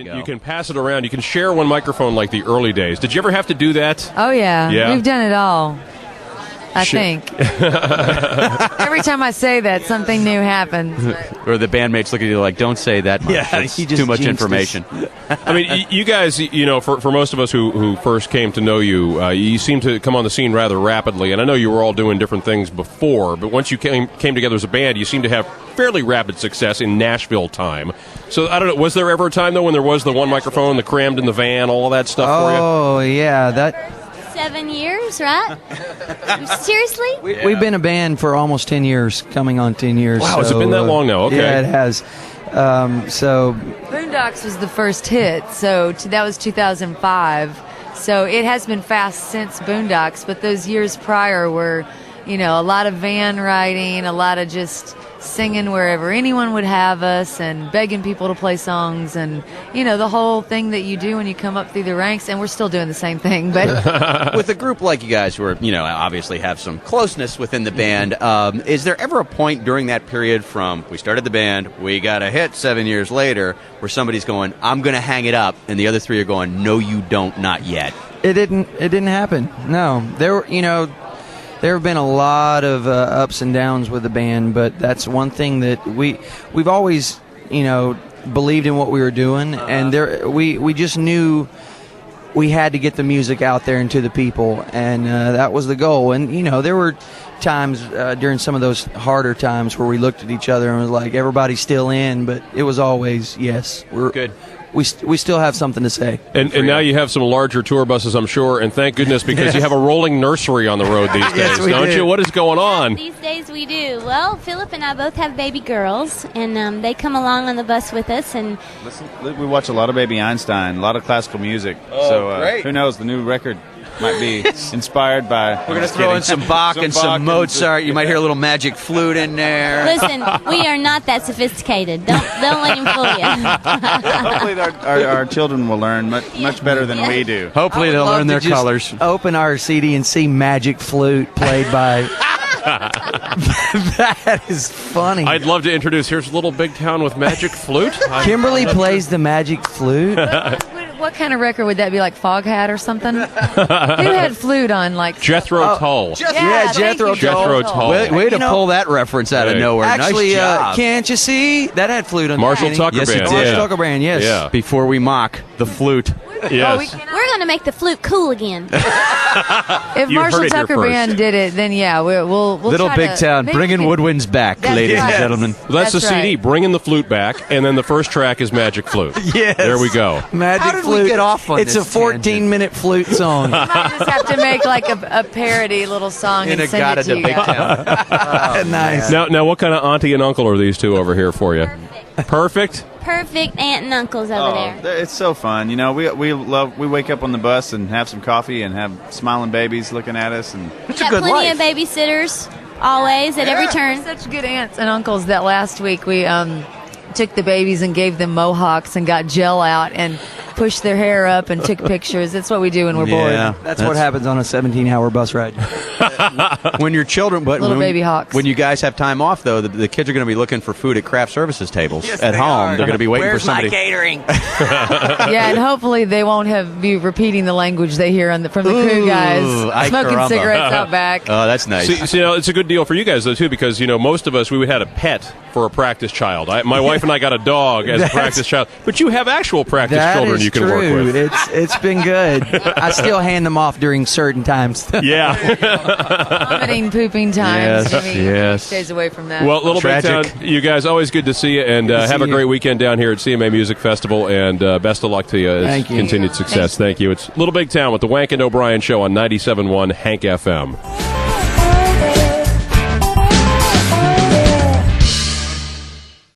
You can pass it around. You can share one microphone like the early days. Did you ever have to do that? Oh, yeah. Yeah? We've done it all. I think. Every time I say that, something new happens. Or the bandmates look at you like, don't say that much. Yeah, That's he just too much jinxed information. I mean, you guys, for most of us who first came to know you, you seem to come on the scene rather rapidly. And I know you were all doing different things before, but once you came together as a band, you seem to have fairly rapid success in Nashville time. So, I don't know, was there ever a time, though, when there was the one microphone, the crammed in the van, all of that stuff for you? Oh, yeah, that... 7 years, right? Seriously? We've been a band for almost 10 years, coming on 10 years. Wow, has it been that long now? Okay. Yeah, it has. So Boondocks was the first hit, so that was 2005. So it has been fast since Boondocks, but those years prior were, a lot of van riding, a lot of just singing wherever anyone would have us and begging people to play songs and, the whole thing that you do when you come up through the ranks, and we're still doing the same thing. But with a group like you guys who are, obviously have some closeness within the band, is there ever a point during that period from we started the band, we got a hit 7 years later, where somebody's going, I'm going to hang it up, and the other three are going, no, you don't, not yet? it didn't happen. No, there have been a lot of ups and downs with the band, but that's one thing that we've always, believed in what we were doing, and we just knew we had to get the music out there and to the people, and that was the goal. And there were times during some of those harder times where we looked at each other and was like, everybody's still in, but it was always yes, we're good. We still have something to say. And now you have some larger tour buses, I'm sure, and thank goodness, because you have a rolling nursery on the road these days, don't you? What is going on? These days we do. Well, Philip and I both have baby girls, and they come along on the bus with us. And we watch a lot of Baby Einstein, a lot of classical music. Great. Who knows, the new record might be inspired by... We're going to throw in some Bach and some Mozart. You might hear a little magic flute in there. Listen, we are not that sophisticated. Don't let him fool you. Hopefully our children will learn much better than we do. Hopefully they'll learn their colors. Open our CD and see Magic Flute played by... That is funny. I'd love to introduce, here's Little Big Town with Magic Flute. Kimberly plays the Magic Flute. what kind of record would that be, like Foghat or something? Who had flute on, like... Jethro Tull. Jethro Tull. Way to pull that reference out of nowhere. Actually, nice job. Can't you see? That had flute on Marshall the Tucker Yes, it Band. did. Marshall Tucker Band, yes. Yeah. Before we mock the flute. Yes. We're going to make the flute cool again. If You Marshall heard it here Tucker first. Band did it, then yeah, we'll Little try Big to, Town, maybe bringing we can- woodwinds back, That's ladies and right. gentlemen. Well, that's the That's CD, right. Bringing the Flute Back, and then the first track is Magic Flute. Yes. There we go. Magic How did we Flute. get off on It's this a 14-minute flute song. Might just have to make like a parody little song and send it to you guys. Nice. Now, what kind of auntie and uncle are these two over here for you? Perfect? Perfect aunt and uncles over there. It's so fun. We wake up on the bus and have some coffee and have smiling babies looking at us. And We got plenty of babysitters, always, at every turn. Such good aunts and uncles that last week we took the babies and gave them mohawks and got gel out and pushed their hair up and took pictures. That's what we do when we're bored. That's what happens on a 17-hour bus ride. When your children, but Little when, baby hawks. When you guys have time off, though, the kids are going to be looking for food at craft services tables at home. They're going to be waiting for somebody. catering? Yeah, and hopefully they won't be repeating the language they hear from the crew guys ay smoking caramba. cigarettes out back. Oh, that's nice. See, it's a good deal for you guys, though, too, because, most of us, we had a pet for a practice child. My wife and I got a dog as a practice child. But you have actual practice children you can work with. It's been good. I still hand them off during certain times. Yeah. Vomiting, pooping times. Yes, Jimmy yes. stays away from that. Well, Little Big Tragic. Town, you guys, always good to see you, and have a great weekend down here at CMA Music Festival, and best of luck to you. Thank you. Continued success. Thank you. It's Little Big Town with the Wank and O'Brien Show on 97.1 Hank FM.